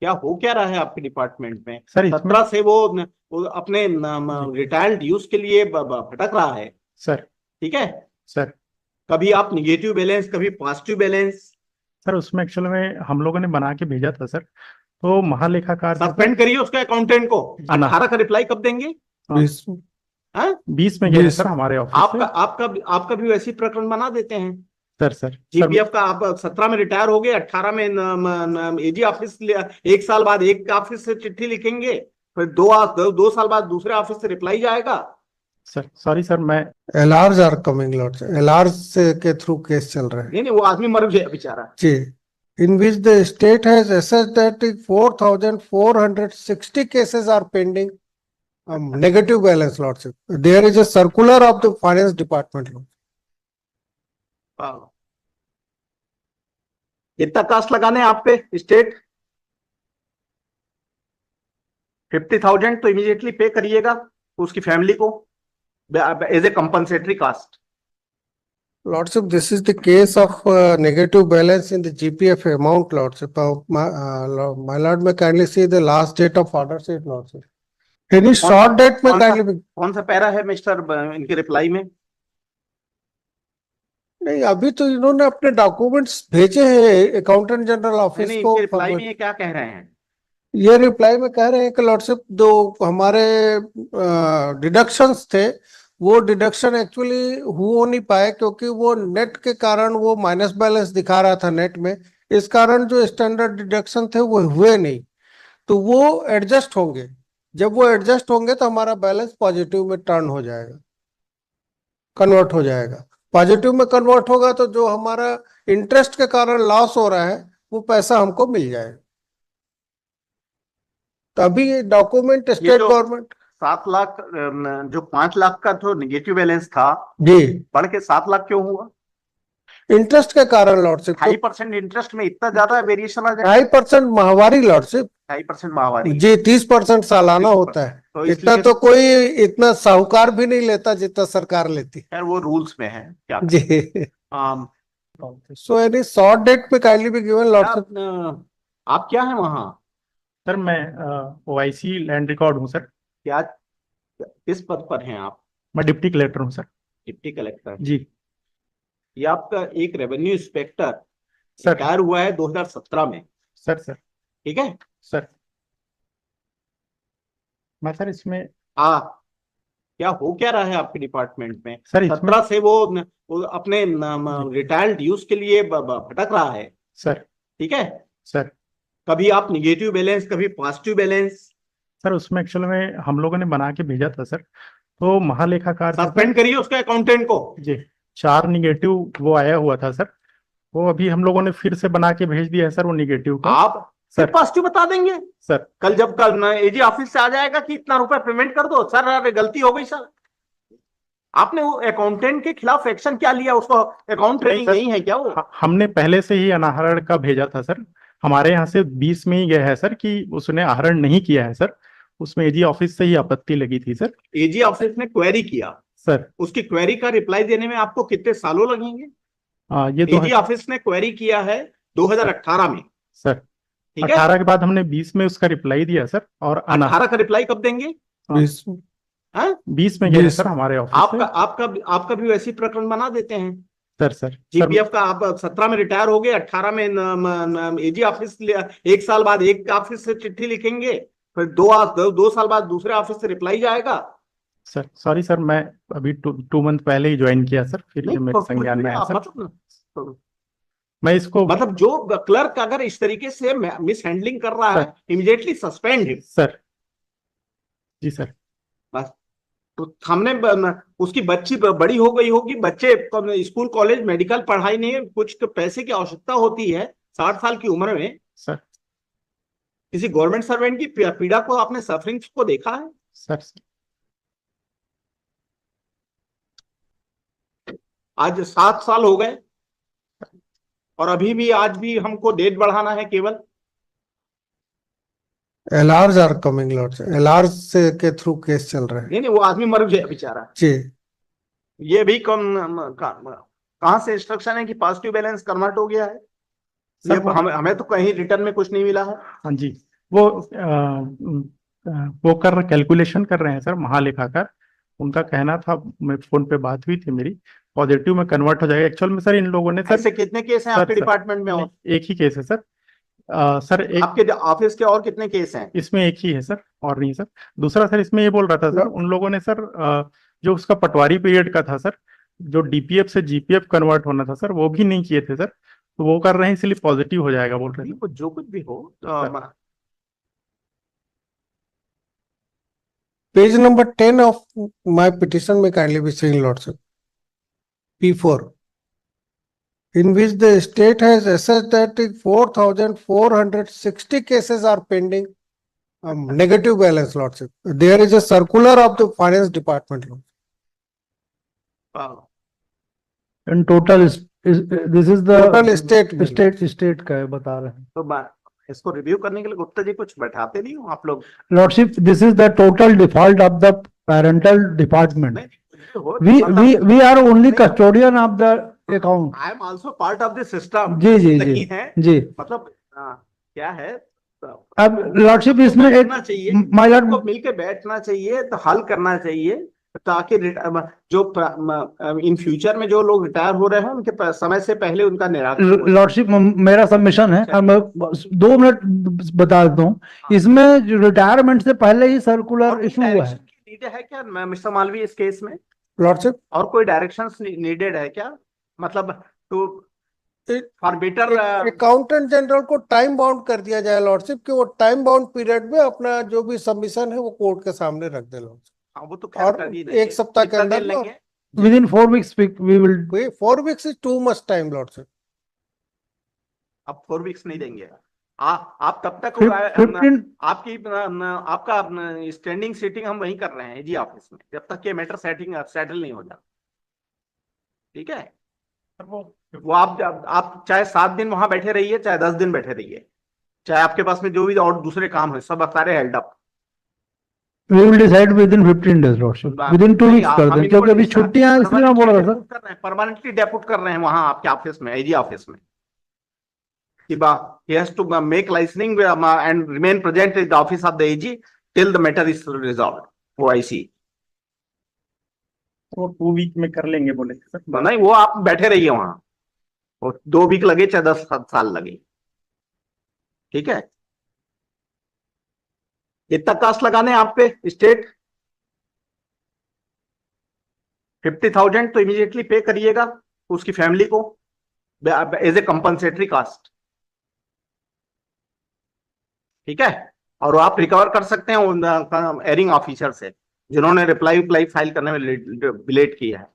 क्या हो क्या रहा है आपके डिपार्टमेंट में? सर इसमें 17 से वो अपने रिटायर्ड यूज के लिए भटक रहा है। सर ठीक है। सर कभी आप निगेटिव बैलेंस, कभी पॉजिटिव बैलेंस। सर उसमें एक्चुअल में हम लोगों ने बना के भेजा था सर, तो महालेखाकार से सर। सस्पेंड करिए उसके अकाउंटेंट को। जी ना। 18 का रिप्लाई कब देंगे? 20 हाँ? 20 में गए हैं सर हमारे ऑफिस आपका से। आपका आपका भी वैसी प्रकरण बना देते हैं। सर सर सर जीपीएफ का आप 17 में रिटायर हो गए, 18 में एजी ऑफिस, एक साल बाद एक ऑफिस से चिट्ठी लिखेंगे, फिर दो साल बाद दूसरे ऑफिस से रिप्लाई जाएगा। सर सॉरी सर, मैं LRs are coming lord, LRs के थ्रू केस चल रहे हैं नहीं नहीं, वो आदमी मर गया बेचारा। जी, in which the state has assessed that 4,460 cases are pending, negative balance lordship. There is a circular of the finance department. कितना कास्ट लगाने हैं आप पे स्टेट? 50,000 तो इमीडिएटली पे करिएगा उसकी फैमिली को as a compensatory cost. Lordship, this is the case of negative balance in the GPF amount, Lordship. My Lord, may kindly see the last date of order sheet, Lordship. Any short date may kindly. कौन सा para है mister इनके reply में? नहीं, अभी तो इन्होंने अपने डॉक्यूमेंट्स भेजे हैं अकाउंटेंट जनरल ऑफिस को। रिप्लाई में ये क्या कह रहे हैं? ये रिप्लाई में कह रहे हैं कि लॉर्डशिप जो हमारे डिडक्शंस थे वो डिडक्शन एक्चुअली हो नहीं पाए, क्योंकि वो नेट के कारण वो माइनस बैलेंस दिखा रहा था नेट में, इस कारण जो स्टैंडर्ड डिडक्शन थे वो हुए नहीं, तो वो एडजस्ट होंगे। जब वो एडजस्ट होंगे तो हमारा बैलेंस पॉजिटिव में टर्न हो जाएगा, कन्वर्ट हो जाएगा। पॉजिटिव में कन्वर्ट होगा तो जो हमारा इंटरेस्ट के कारण लॉस हो रहा है वो पैसा हमको मिल जाएगा। तभी ये डॉक्यूमेंट स्टेट गवर्नमेंट 7 लाख, जो 5 लाख का जो निगेटिव बैलेंस था जी बढ़ के 7 लाख क्यों हुआ? इंटरेस्ट के कारण लॉर्डशिप। 2.5% इंटरेस्ट में इतना ज्यादा वेरिएशन आ जाए? 2.5% माहवारी लॉर्डशिप। 2.5% माहवारी जी, 30% सालाना होता है। तो इतना तो कोई इतना साहूकार भी नहीं लेता जितना सरकार लेती है। वो रूल्स में है क्या जी। सो एनी शॉर्ट डेट पे काइंडली बी गिवन लॉर्डशिप। आप क्या है वहां? सर मैं ओआईसी लैंड रिकॉर्ड हूँ सर। क्या, किस पद पर हैं आप? मैं डिप्टी कलेक्टर हूँ सर। डिप्टी कलेक्टर जी। ये आपका एक रेवेन्यू इंस्पेक्टर सर रिटायर हुआ है 2017 में। सर सर ठीक है सर। मैं सर इसमें क्या हो क्या रहा है आपके डिपार्टमेंट में? सर 17 से वो अपने रिटायर्ड यूज के लिए भटक रहा है। सर ठीक है। सर कभी आप निगेटिव बैलेंस, कभी पॉजिटिव बैलेंस। सर उसमें एक्चुअल में हम लोगों ने बना के भेजा था सर, तो महालेखाकार से सस्पेंड करिए उसके अकाउंटेंट को। जी 4 निगेटिव वो आया हुआ था सर, वो अभी हम लोगों ने फिर से बना के भेज दिया है सर वो निगेटिव का। आप सर पॉजिटिव बता देंगे सर। कल जब कल एजी ऑफिस से आ जाएगा कि इतना रुपए पेमेंट कर दो सर, अरे गलती हो गई सर। आपने वो अकाउंटेंट के खिलाफ एक्शन क्या लिया? उसको अकाउंट ट्रेनिंग नहीं है क्या वो? हमने पहले से ही अनाहरण का भेजा था सर, हमारे यहाँ से 20 में ही गया है सर कि उसने आहरण नहीं किया है सर, उसमें एजी ऑफिस से ही आपत्ति लगी थी सर। एजी ऑफिस ने क्वेरी किया सर, उसकी क्वेरी का रिप्लाई देने में आपको कितने सालों लगेंगे? ये एजी ऑफिस ने क्वेरी किया है 2018 में सर। 18 के बाद हमने 20 में उसका रिप्लाई दिया सर, और 18 का रिप्लाई कब देंगे? 20 में गए सर हमारे ऑफिस से। आपका भी वैसी प्रकरण बना देते हैं। सर जीपीएफ का आप 17 में रिटायर हो गए, 18 में एजी ऑफिस, एक साल बाद एक ऑफिस से चिट्ठी लिखेंगे, फिर दो साल बाद दूसरे ऑफिस से रिप्लाई जाएगा। सर सॉरी सर, मैं अभी 2 मंथ पहले ही ज्वाइन किया सर, फिर ये मेरे संज्ञान में आया सर। मैं इसको मतलब जो क्लर्क अगर इस तरीके से मिस हैंडलिंग कर रहा है, इमीडिएटली सस्पेंड हिम सर। जी सर। बस तो हमने उसकी बच्ची बड़ी हो गई होगी, बच्चे स्कूल कॉलेज मेडिकल पढ़ाई नहीं, कुछ पैसे की आवश्यकता होती है 60 साल की उम्र में सर। किसी गवर्नमेंट सर्वेंट की पीड़ा को, आपने सफरिंग को देखा है सर? आज 7 साल हो गए और अभी भी आज भी हमको डेट बढ़ाना है केवल। LRs are coming lord, LRs के थ्रू केस चल रहे हैं। नहीं नहीं, वो आदमी मर गया बेचारा जी। ये भी कहाँ से इंस्ट्रक्शन है कि पॉजिटिव बैलेंस कन्वर्ट हो गया है? हमें तो कहीं रिटर्न में कुछ नहीं मिला है। हाँ जी वो वो कैलकुलेशन कर रहे हैं सर, महालेखाकार। उनका कहना था, मैं फोन पे बात हुई थी मेरी, पॉजिटिव में कन्वर्ट हो जाएगा। एक्चुअल में सर इन लोगों ने सर, ऐसे कितने केस हैं सर, आपके सर, डिपार्टमेंट में? और एक ही केस है सर। सर एक आपके ऑफिस के और कितने केस हैं? इसमें एक ही है सर, और नहीं सर। दूसरा सर इसमें ये बोल रहा था सर, उन लोगों ने सर जो उसका पटवारी पीरियड का था सर, जो डीपीएफ से जीपीएफ कन्वर्ट होना था सर, वो भी नहीं किए थे सर। तो वो कर रहे हैं, इसलिए पॉजिटिव हो जाएगा बोल रहे थे जो कुछ भी हो sir. Page number 10 of my petition may kindly be seen, Lordship. P4, in which the state has assessed that 4,460 cases are pending, negative balance, Lordship. There is a circular of the finance department, Lord. In total is this is the Total state bill. state का है बता रहे हैं। तो इसको review करने के लिए गुप्ता जी कुछ बैठाते नहीं हो आप लोग? Lordship, this is the total default of the parental department. We are only custodian of the account. I am also part of the system. जी जी नहीं जी है जी। मतलब क्या है, अब Lordship इसमें एक बैठना चाहिए, my lord, सबको मिलके बैठना चाहिए, तो हल करना चाहिए, ताकि जो इन फ्यूचर में जो लोग रिटायर हो रहे हैं उनके समय से पहले उनका निराकरण हो जाए। लॉर्डशिप मेरा सबमिशन है, अब मैं 2 मिनट बता देता हूँ। इसमें रिटायरमेंट से पहले ही सर्कुलर और इशू हुआ है। नीडेड है क्या मिस्टर मालवी इस केस में? Lordship, और कोई डायरेक्शंस नीडेड है क्या, मतलब to for better? Accountant general को टाइम बाउंड कर दिया जाए, Lordship, कि वो टाइम बाउंड पीरियड में अपना जो भी सबमिशन है वो कोर्ट के सामने रख दे, Lordship। वो तो और एक सप्ताह के अंदर लेंगे। Within 4 weeks we will. 4 weeks is too much time, Lordship. अब 4 वीक्स नहीं देंगे आप तब तक 15 आपका स्टैंडिंग सीटिंग हम वहीं कर रहे हैं जी ऑफिस में, जब तक ये मैटर सेटल नहीं हो जाता। ठीक है, वो आप चाहे 7 दिन वहां बैठे रहिए, चाहे 10 दिन बैठे रहिए, चाहे आपके पास में जो भी और दूसरे काम है सब सारे held up. We will decide within 15 days, Lordship. Within 2 weeks कर दें, क्योंकि अभी छुट्टियां हैं, इसलिए मैं बोल रहा था। परमानेंटली डेपुट कर रहे हैं वहां आपके ऑफिस में, एजी ऑफिस में, कि he has to make licensing and remain present in the office of the AG till the matter is resolved। OIC वो 2 वीक में कर लेंगे बोले थे सर। नहीं, वो आप बैठे रहिए वहां, वो 2 वीक लगे चाहे 10 साल लगे। ठीक है, कितना कास्ट लगाने आप पे स्टेट? 50,000 तो इमीडिएटली पे करिएगा उसकी फैमिली को एज ए कंपनसेटरी कास्ट। ठीक है, और आप रिकवर कर सकते हैं एयरिंग ऑफिसर से जिन्होंने रिप्लाई फाइल करने में लेट किया है।